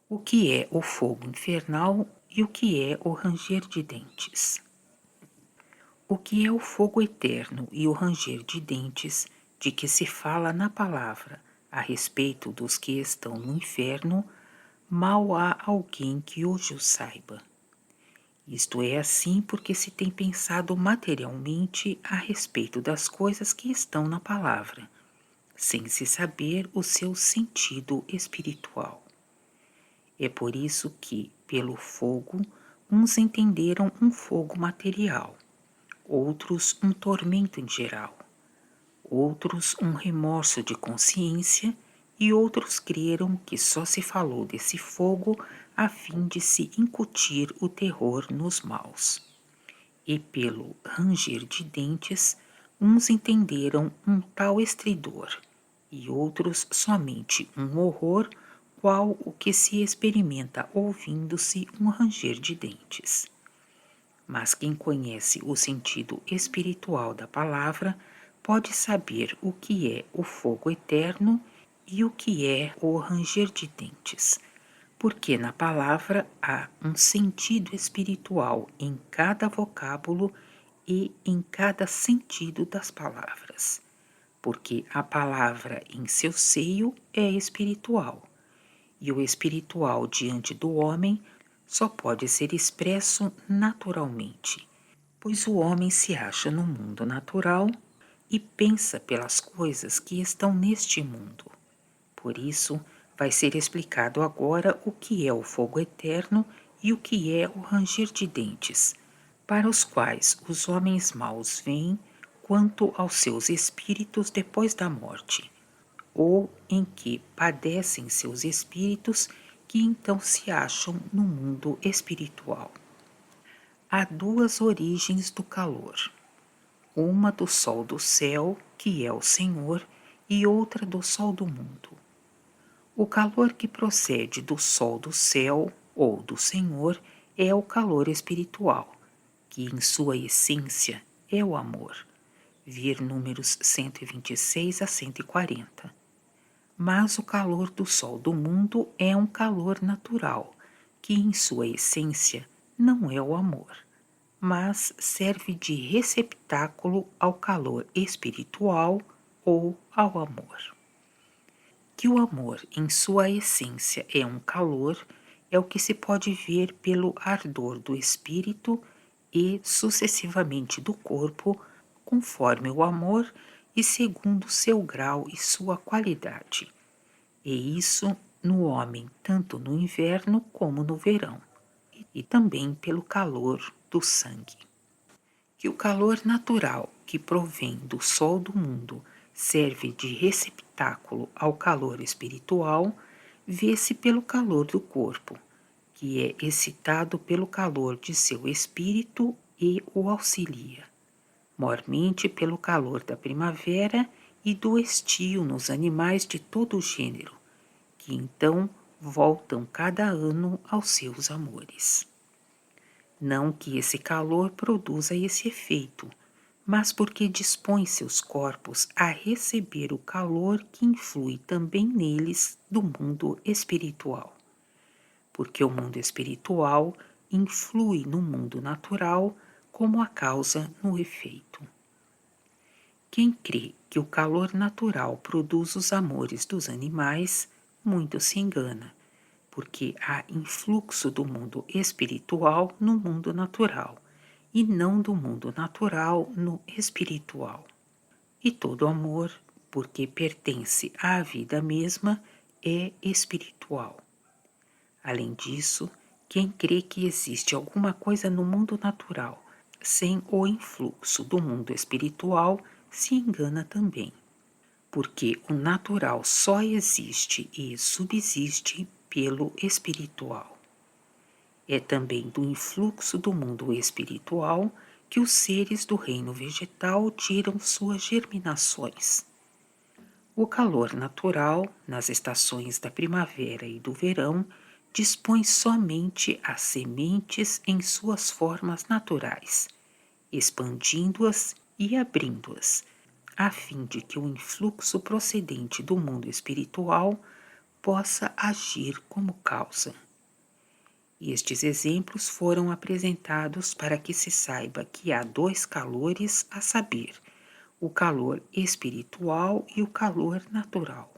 O que é o fogo infernal e o que é o ranger de dentes? O que é o fogo eterno e o ranger de dentes de que se fala na palavra a respeito dos que estão no inferno, mal há alguém que hoje o saiba. Isto é assim porque se tem pensado materialmente a respeito das coisas que estão na palavra, sem se saber o seu sentido espiritual. É por isso que, pelo fogo, uns entenderam um fogo material, outros um tormento em geral, outros um remorso de consciência e outros creram que só se falou desse fogo a fim de se incutir o terror nos maus. E pelo ranger de dentes, uns entenderam um tal estridor, e outros somente um horror, qual o que se experimenta ouvindo-se um ranger de dentes. Mas quem conhece o sentido espiritual da palavra pode saber o que é o fogo eterno e o que é o ranger de dentes, porque na palavra há um sentido espiritual em cada vocábulo e em cada sentido das palavras, porque a palavra em seu seio é espiritual, e o espiritual diante do homem só pode ser expresso naturalmente, pois o homem se acha no mundo natural e pensa pelas coisas que estão neste mundo. Por isso, vai ser explicado agora o que é o fogo eterno e o que é o ranger de dentes, para os quais os homens maus veem quanto aos seus espíritos depois da morte, ou em que padecem seus espíritos que então se acham no mundo espiritual. Há duas origens do calor, uma do sol do céu, que é o Senhor, e outra do sol do mundo. O calor que procede do sol do céu ou do Senhor é o calor espiritual, que em sua essência é o amor. Vir números 126 a 140. Mas o calor do sol do mundo é um calor natural, que em sua essência não é o amor, mas serve de receptáculo ao calor espiritual ou ao amor. Que o amor, em sua essência, é um calor, é o que se pode ver pelo ardor do espírito e, sucessivamente, do corpo, conforme o amor e segundo seu grau e sua qualidade. E isso no homem, tanto no inverno como no verão, e também pelo calor do sangue. Que o calor natural que provém do sol do mundo serve de receptáculo ao calor espiritual, vê-se pelo calor do corpo, que é excitado pelo calor de seu espírito e o auxilia, mormente pelo calor da primavera e do estio nos animais de todo o gênero, que então voltam cada ano aos seus amores. Não que esse calor produza esse efeito, mas porque dispõe seus corpos a receber o calor que influi também neles do mundo espiritual. Porque o mundo espiritual influi no mundo natural como a causa no efeito. Quem crê que o calor natural produz os amores dos animais, muito se engana, porque há influxo do mundo espiritual no mundo natural, e não do mundo natural no espiritual. E todo amor, porque pertence à vida mesma, é espiritual. Além disso, quem crê que existe alguma coisa no mundo natural sem o influxo do mundo espiritual se engana também, porque o natural só existe e subsiste pelo espiritual. É também do influxo do mundo espiritual que os seres do reino vegetal tiram suas germinações. O calor natural, nas estações da primavera e do verão, dispõe somente as sementes em suas formas naturais, expandindo-as e abrindo-as, a fim de que o influxo procedente do mundo espiritual possa agir como causa. Estes exemplos foram apresentados para que se saiba que há dois calores, a saber, o calor espiritual e o calor natural,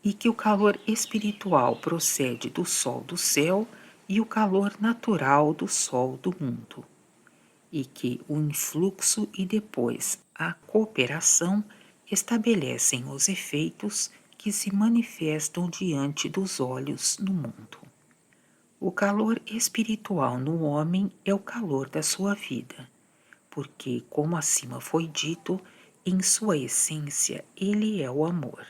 e que o calor espiritual procede do sol do céu e o calor natural do sol do mundo, e que o influxo e depois a cooperação estabelecem os efeitos que se manifestam diante dos olhos no mundo. O calor espiritual no homem é o calor da sua vida, porque, como acima foi dito, em sua essência ele é o amor.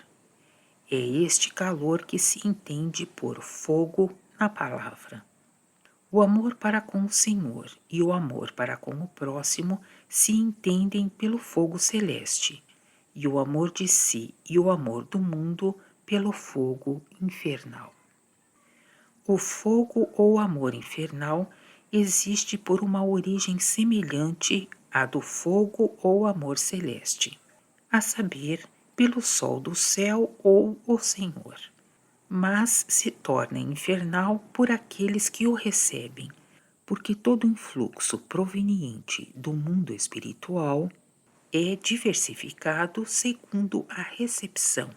É este calor que se entende por fogo na palavra. O amor para com o Senhor e o amor para com o próximo se entendem pelo fogo celeste, e o amor de si e o amor do mundo pelo fogo infernal. O fogo ou amor infernal existe por uma origem semelhante à do fogo ou amor celeste, a saber, pelo sol do céu ou o Senhor, mas se torna infernal por aqueles que o recebem, porque todo influxo proveniente do mundo espiritual é diversificado segundo a recepção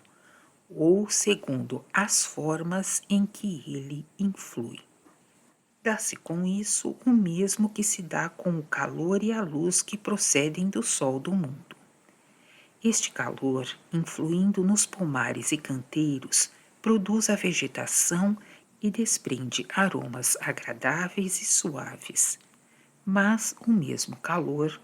ou segundo as formas em que ele influi. Dá-se com isso o mesmo que se dá com o calor e a luz que procedem do sol do mundo. Este calor, influindo nos pomares e canteiros, produz a vegetação e desprende aromas agradáveis e suaves. Mas o mesmo calor,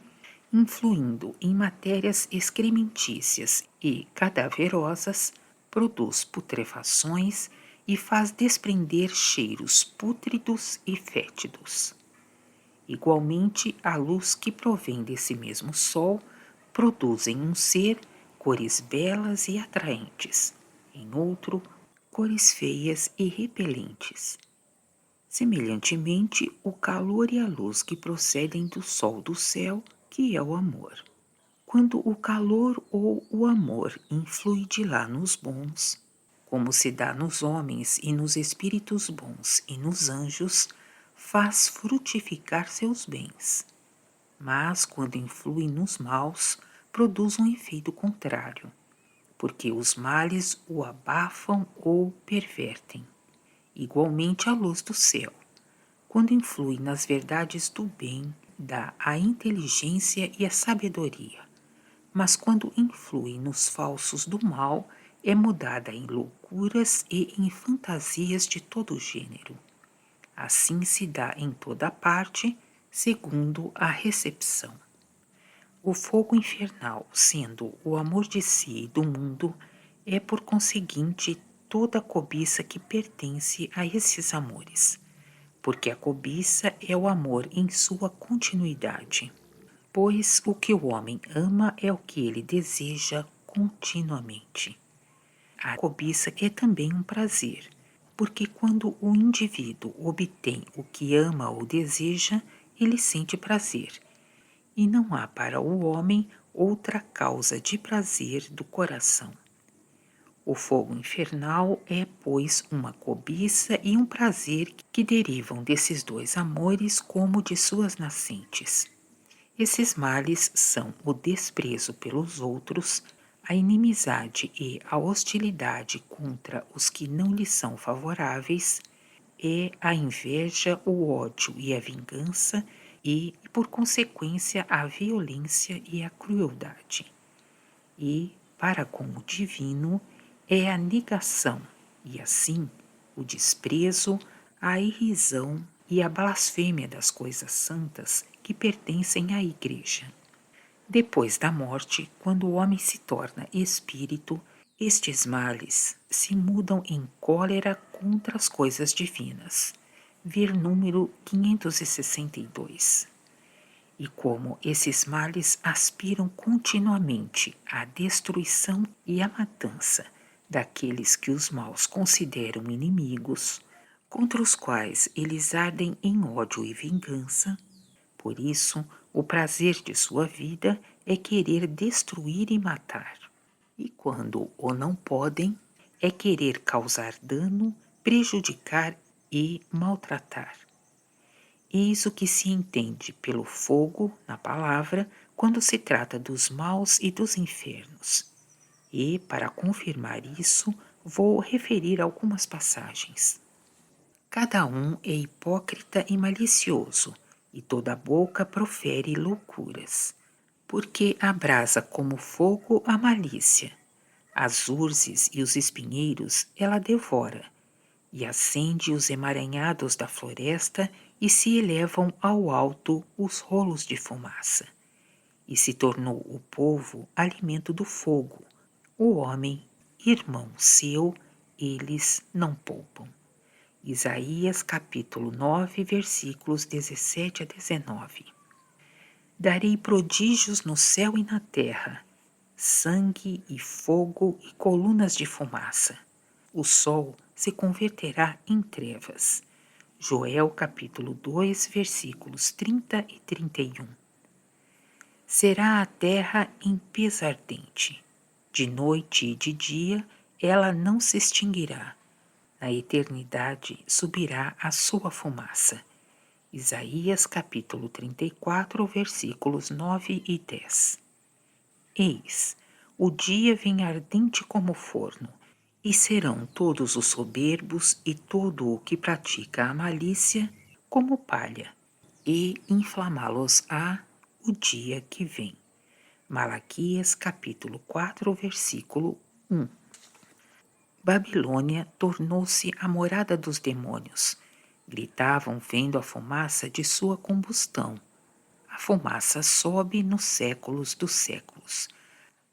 influindo em matérias excrementícias e cadaverosas, produz putrefações e faz desprender cheiros pútridos e fétidos. Igualmente, a luz que provém desse mesmo sol produz em um ser cores belas e atraentes, em outro, cores feias e repelentes. Semelhantemente, o calor e a luz que procedem do sol do céu, que é o amor. Quando o calor ou o amor influi de lá nos bons, como se dá nos homens e nos espíritos bons e nos anjos, faz frutificar seus bens. Mas quando influi nos maus, produz um efeito contrário, porque os males o abafam ou pervertem. Igualmente a luz do céu, quando influi nas verdades do bem, dá a inteligência e a sabedoria, mas quando influi nos falsos do mal, é mudada em loucuras e em fantasias de todo gênero. Assim se dá em toda parte, segundo a recepção. O fogo infernal, sendo o amor de si e do mundo, é por conseguinte toda a cobiça que pertence a esses amores, porque a cobiça é o amor em sua continuidade. Pois o que o homem ama é o que ele deseja continuamente. A cobiça é também um prazer, porque quando o indivíduo obtém o que ama ou deseja, ele sente prazer, e não há para o homem outra causa de prazer do coração. O fogo infernal é, pois, uma cobiça e um prazer que derivam desses dois amores como de suas nascentes. Esses males são o desprezo pelos outros, a inimizade e a hostilidade contra os que não lhes são favoráveis, é a inveja, o ódio e a vingança e, por consequência, a violência e a crueldade. E, para com o divino, é a negação e, assim, o desprezo, a irrisão e a blasfêmia das coisas santas que pertencem à Igreja. Depois da morte, quando o homem se torna espírito, estes males se mudam em cólera contra as coisas divinas. Ver número 562. E como esses males aspiram continuamente à destruição e à matança daqueles que os maus consideram inimigos, contra os quais eles ardem em ódio e vingança, por isso, o prazer de sua vida é querer destruir e matar. E quando o não podem, é querer causar dano, prejudicar e maltratar. Eis o que se entende pelo fogo na palavra quando se trata dos maus e dos infernos. E, para confirmar isso, vou referir algumas passagens. Cada um é hipócrita e malicioso, e toda boca profere loucuras. Porque abrasa como fogo a malícia. As urzes e os espinheiros ela devora, e acende os emaranhados da floresta e se elevam ao alto os rolos de fumaça. E se tornou o povo alimento do fogo, o homem, irmão seu, eles não poupam. Isaías capítulo 9, versículos 17 a 19. Darei prodígios no céu e na terra, sangue e fogo e colunas de fumaça. O sol se converterá em trevas. Joel capítulo 2, versículos 30 e 31. Será a terra em pez ardente. De noite e de dia ela não se extinguirá. Na eternidade subirá a sua fumaça. Isaías capítulo 34, versículos 9 e 10. Eis, o dia vem ardente como forno, e serão todos os soberbos e todo o que pratica a malícia como palha, e inflamá-los-á o dia que vem. Malaquias capítulo 4, versículo 1. Babilônia tornou-se a morada dos demônios. Gritavam vendo a fumaça de sua combustão. A fumaça sobe nos séculos dos séculos.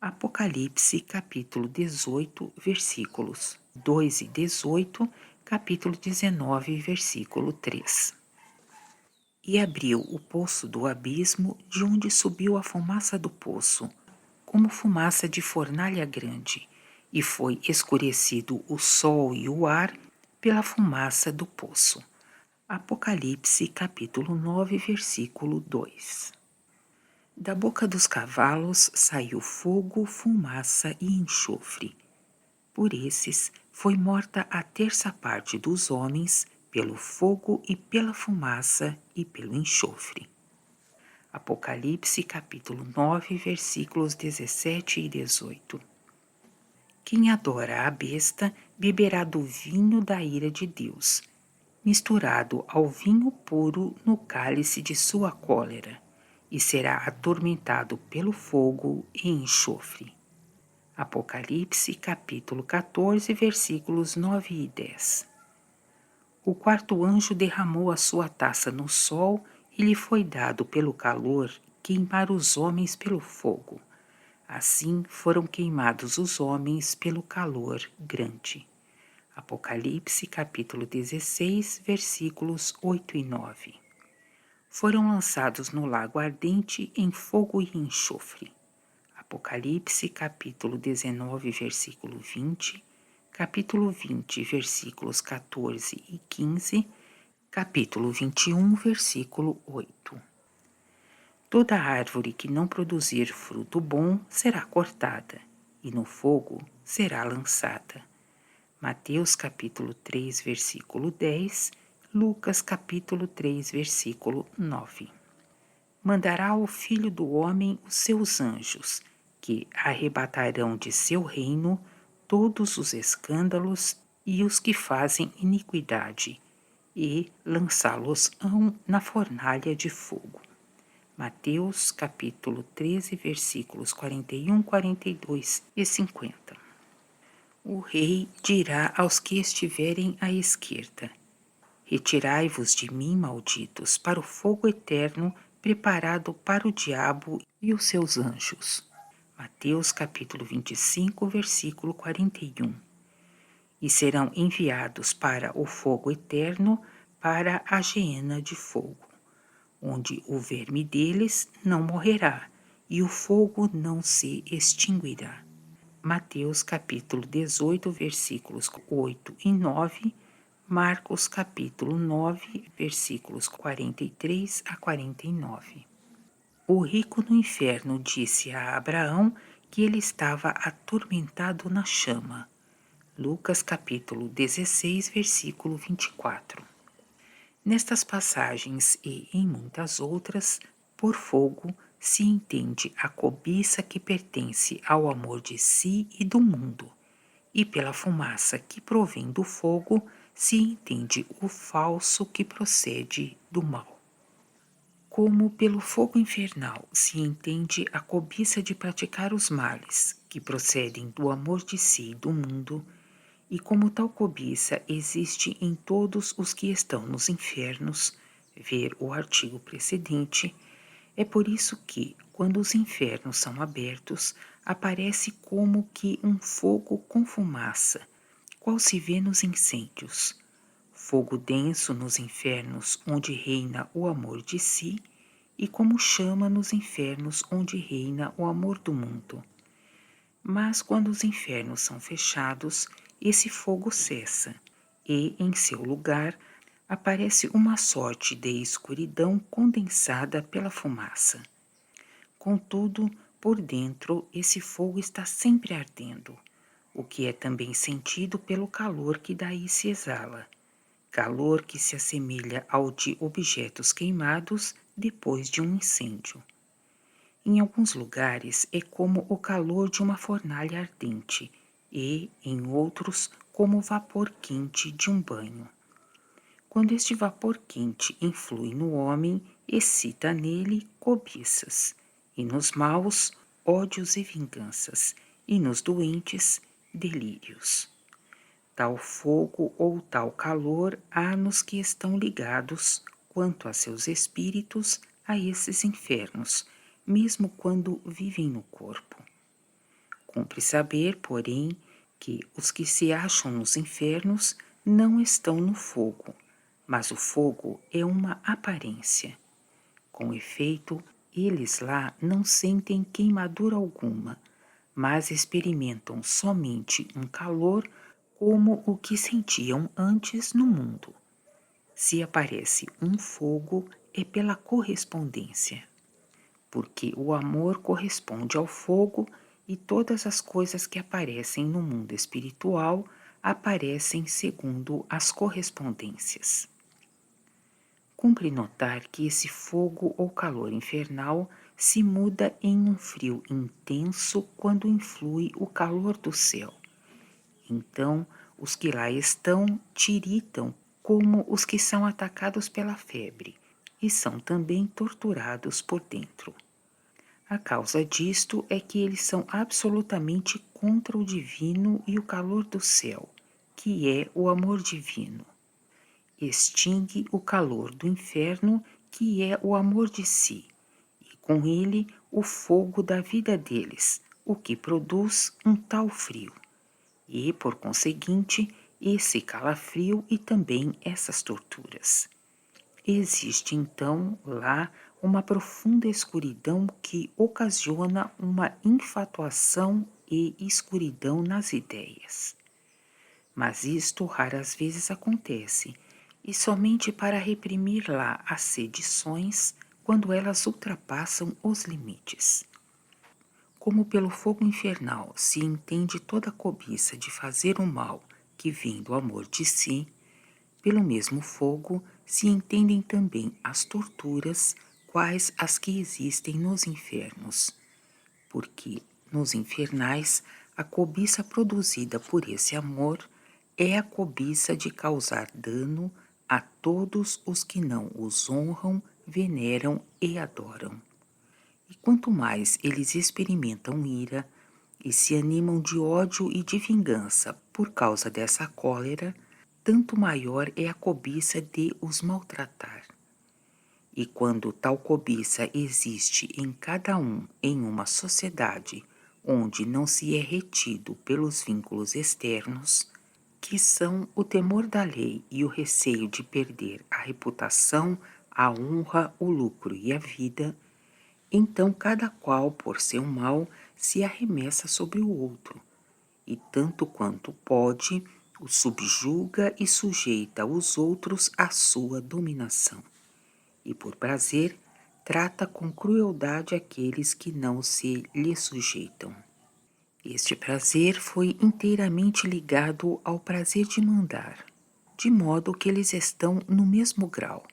Apocalipse capítulo 18, versículos 2 e 18, capítulo 19, versículo 3. E abriu o poço do abismo, de onde subiu a fumaça do poço, como fumaça de fornalha grande, e foi escurecido o sol e o ar pela fumaça do poço. Apocalipse capítulo 9, versículo 2. Da boca dos cavalos saiu fogo, fumaça e enxofre. Por esses foi morta a terça parte dos homens, pelo fogo e pela fumaça e pelo enxofre. Apocalipse capítulo 9, versículos 17 e 18. Quem adora a besta beberá do vinho da ira de Deus, misturado ao vinho puro no cálice de sua cólera, e será atormentado pelo fogo e enxofre. Apocalipse capítulo 14, versículos 9 e 10. O quarto anjo derramou a sua taça no sol e lhe foi dado pelo calor queimar os homens pelo fogo. Assim foram queimados os homens pelo calor grande. Apocalipse capítulo 16, versículos 8 e 9. Foram lançados no lago ardente em fogo e enxofre. Apocalipse capítulo 19, versículo 20, capítulo 20, versículos 14 e 15, capítulo 21, versículo 8. Toda árvore que não produzir fruto bom será cortada, e no fogo será lançada. Mateus capítulo 3, versículo 10, Lucas capítulo 3, versículo 9. Mandará o Filho do Homem os seus anjos, que arrebatarão de seu reino todos os escândalos e os que fazem iniquidade, e lançá-los-ão na fornalha de fogo. Mateus capítulo 13, versículos 41, 42 e 50. O rei dirá aos que estiverem à esquerda: Retirai-vos de mim, malditos, para o fogo eterno preparado para o diabo e os seus anjos. Mateus capítulo 25, versículo 41. E serão enviados para o fogo eterno, para a geena de fogo, onde o verme deles não morrerá e o fogo não se extinguirá. Mateus capítulo 18, versículos 8 e 9, Marcos capítulo 9, versículos 43 a 49. O rico no inferno disse a Abraão que ele estava atormentado na chama. Lucas capítulo 16, versículo 24. Nestas passagens e em muitas outras, por fogo se entende a cobiça que pertence ao amor de si e do mundo, e pela fumaça que provém do fogo se entende o falso que procede do mal. Como pelo fogo infernal se entende a cobiça de praticar os males que procedem do amor de si e do mundo, e como tal cobiça existe em todos os que estão nos infernos, ver o artigo precedente, é por isso que, quando os infernos são abertos, aparece como que um fogo com fumaça, qual se vê nos incêndios. Fogo denso nos infernos onde reina o amor de si, e como chama nos infernos onde reina o amor do mundo. Mas quando os infernos são fechados, esse fogo cessa, e, em seu lugar, aparece uma sorte de escuridão condensada pela fumaça. Contudo, por dentro, esse fogo está sempre ardendo, o que é também sentido pelo calor que daí se exala, calor que se assemelha ao de objetos queimados depois de um incêndio. Em alguns lugares é como o calor de uma fornalha ardente e, em outros, como o vapor quente de um banho. Quando este vapor quente influi no homem, excita nele cobiças, e nos maus, ódios e vinganças, e nos doentes, delírios. Tal fogo ou tal calor há nos que estão ligados, quanto a seus espíritos, a esses infernos, mesmo quando vivem no corpo. Cumpre saber, porém, que os que se acham nos infernos não estão no fogo, mas o fogo é uma aparência. Com efeito, eles lá não sentem queimadura alguma, mas experimentam somente um calor como o que sentiam antes no mundo. Se aparece um fogo, é pela correspondência, porque o amor corresponde ao fogo e todas as coisas que aparecem no mundo espiritual aparecem segundo as correspondências. Cumpre notar que esse fogo ou calor infernal se muda em um frio intenso quando influi o calor do céu. Então, os que lá estão tiritam como os que são atacados pela febre e são também torturados por dentro. A causa disto é que eles são absolutamente contra o divino e o calor do céu, que é o amor divino. Extingue o calor do inferno, que é o amor de si, e com ele o fogo da vida deles, o que produz um tal frio. E, por conseguinte, esse calafrio e também essas torturas. Existe, então, lá uma profunda escuridão que ocasiona uma infatuação e escuridão nas ideias. Mas isto raras vezes acontece, e somente para reprimir lá as sedições quando elas ultrapassam os limites. Como pelo fogo infernal se entende toda a cobiça de fazer o mal que vem do amor de si, pelo mesmo fogo se entendem também as torturas, quais as que existem nos infernos, porque nos infernais a cobiça produzida por esse amor é a cobiça de causar dano a todos os que não os honram, veneram e adoram. E quanto mais eles experimentam ira e se animam de ódio e de vingança por causa dessa cólera, tanto maior é a cobiça de os maltratar. E quando tal cobiça existe em cada um em uma sociedade onde não se é retido pelos vínculos externos, que são o temor da lei e o receio de perder a reputação, a honra, o lucro e a vida, então cada qual, por seu mal, se arremessa sobre o outro, e tanto quanto pode, o subjuga e sujeita os outros à sua dominação. E por prazer, trata com crueldade aqueles que não se lhe sujeitam. Este prazer foi inteiramente ligado ao prazer de mandar, de modo que eles estão no mesmo grau,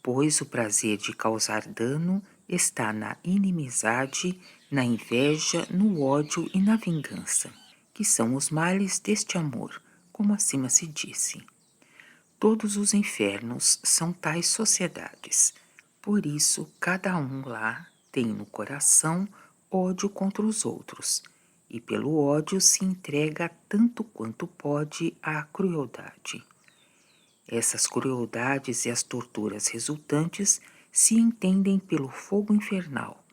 pois o prazer de causar dano está na inimizade, na inveja, no ódio e na vingança, que são os males deste amor, como acima se disse. Todos os infernos são tais sociedades, por isso cada um lá tem no coração ódio contra os outros, e pelo ódio se entrega tanto quanto pode à crueldade. Essas crueldades e as torturas resultantes se entendem pelo fogo infernal,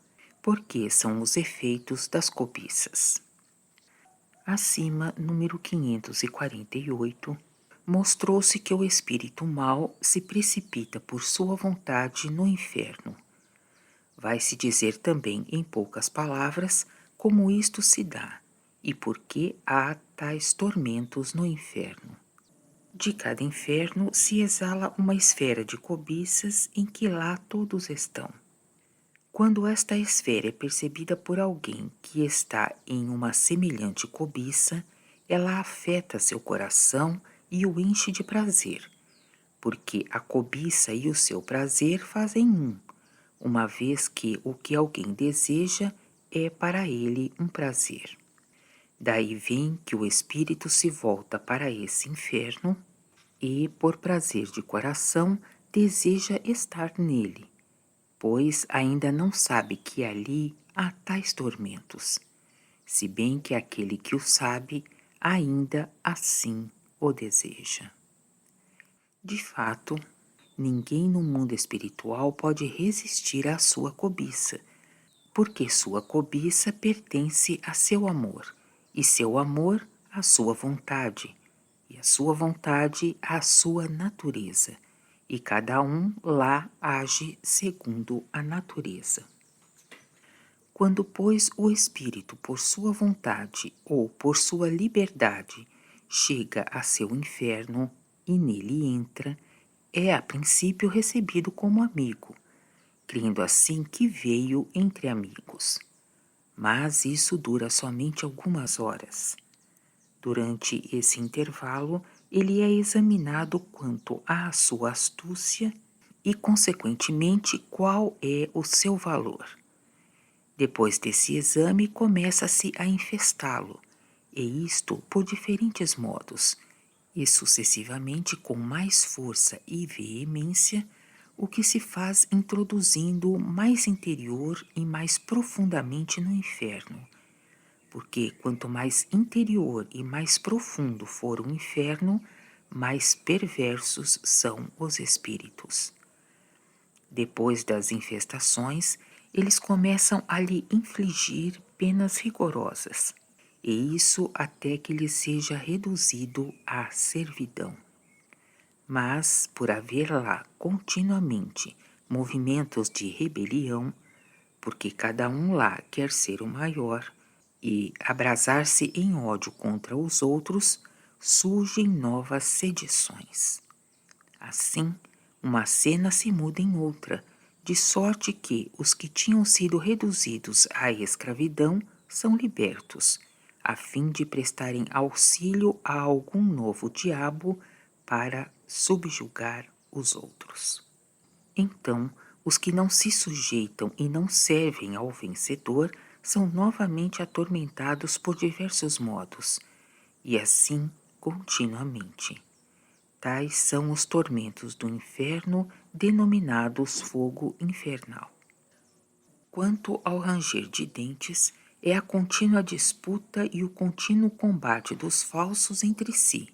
porque são os efeitos das cobiças. Acima, número 548, mostrou-se que o espírito mau se precipita por sua vontade no inferno. Vai-se dizer também, em poucas palavras, como isto se dá e por que há tais tormentos no inferno. De cada inferno se exala uma esfera de cobiças em que lá todos estão. Quando esta esfera é percebida por alguém que está em uma semelhante cobiça, ela afeta seu coração e o enche de prazer, porque a cobiça e o seu prazer fazem uma vez que o que alguém deseja é para ele um prazer. Daí vem que o espírito se volta para esse inferno e, por prazer de coração, deseja estar nele, pois ainda não sabe que ali há tais tormentos, se bem que aquele que o sabe ainda assim o deseja. De fato, ninguém no mundo espiritual pode resistir à sua cobiça, porque sua cobiça pertence a seu amor, e seu amor à sua vontade, e a sua vontade à sua natureza, e cada um lá age segundo a natureza. Quando, pois, o espírito, por sua vontade ou por sua liberdade, chega a seu inferno e nele entra, é a princípio recebido como amigo, crendo assim que veio entre amigos. Mas isso dura somente algumas horas. Durante esse intervalo, ele é examinado quanto à sua astúcia e, consequentemente, qual é o seu valor. Depois desse exame, começa-se a infestá-lo, e isto por diferentes modos, e sucessivamente com mais força e veemência, o que se faz introduzindo mais interior e mais profundamente no inferno, porque quanto mais interior e mais profundo for o inferno, mais perversos são os espíritos. Depois das infestações, eles começam a lhe infligir penas rigorosas, e isso até que lhe seja reduzido à servidão. Mas, por haver lá continuamente movimentos de rebelião, porque cada um lá quer ser o maior e abrasar-se em ódio contra os outros, surgem novas sedições. Assim, uma cena se muda em outra, de sorte que os que tinham sido reduzidos à escravidão são libertos, a fim de prestarem auxílio a algum novo diabo para subjugar os outros. Então, os que não se sujeitam e não servem ao vencedor são novamente atormentados por diversos modos, e assim continuamente. Tais são os tormentos do inferno, denominados fogo infernal. Quanto ao ranger de dentes, é a contínua disputa e o contínuo combate dos falsos entre si,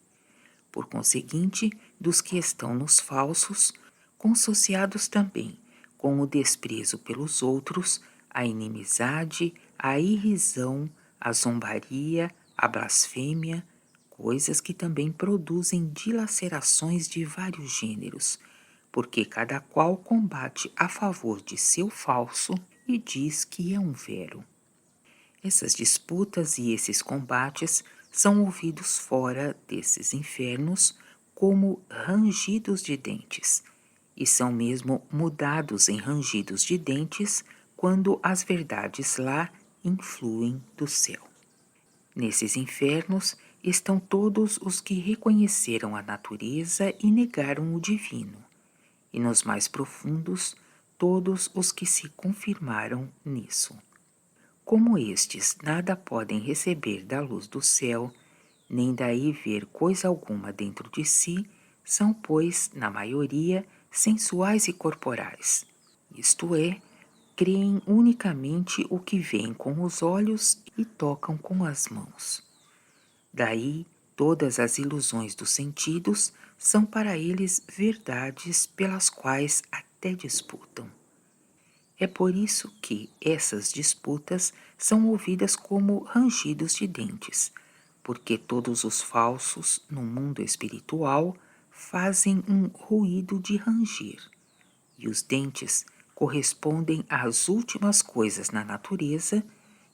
por conseguinte, dos que estão nos falsos, consociados também com o desprezo pelos outros, a inimizade, a irrisão, a zombaria, a blasfêmia, coisas que também produzem dilacerações de vários gêneros, porque cada qual combate a favor de seu falso e diz que é um vero. Essas disputas e esses combates são ouvidos fora desses infernos como rangidos de dentes, e são mesmo mudados em rangidos de dentes quando as verdades lá influem do céu. Nesses infernos estão todos os que reconheceram a natureza e negaram o divino, e nos mais profundos, todos os que se confirmaram nisso. Como estes nada podem receber da luz do céu, nem daí ver coisa alguma dentro de si, são, pois, na maioria, sensuais e corporais, isto é, creem unicamente o que veem com os olhos e tocam com as mãos. Daí, todas as ilusões dos sentidos são para eles verdades pelas quais até disputam. É por isso que essas disputas são ouvidas como rangidos de dentes, porque todos os falsos, no mundo espiritual, fazem um ruído de ranger, e os dentes correspondem às últimas coisas na natureza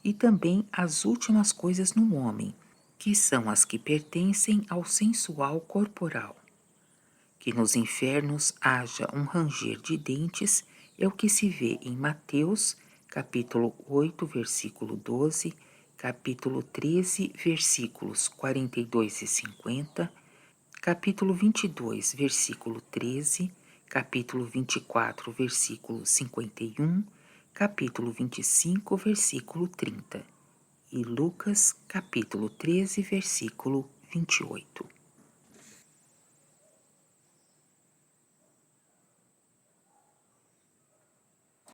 e também às últimas coisas no homem, que são as que pertencem ao sensual corporal. Que nos infernos haja um ranger de dentes é o que se vê em Mateus, capítulo 8, versículo 12, capítulo 13, versículos 42 e 50, capítulo 22, versículo 13, capítulo 24, versículo 51, capítulo 25, versículo 30 e Lucas, capítulo 13, versículo 28.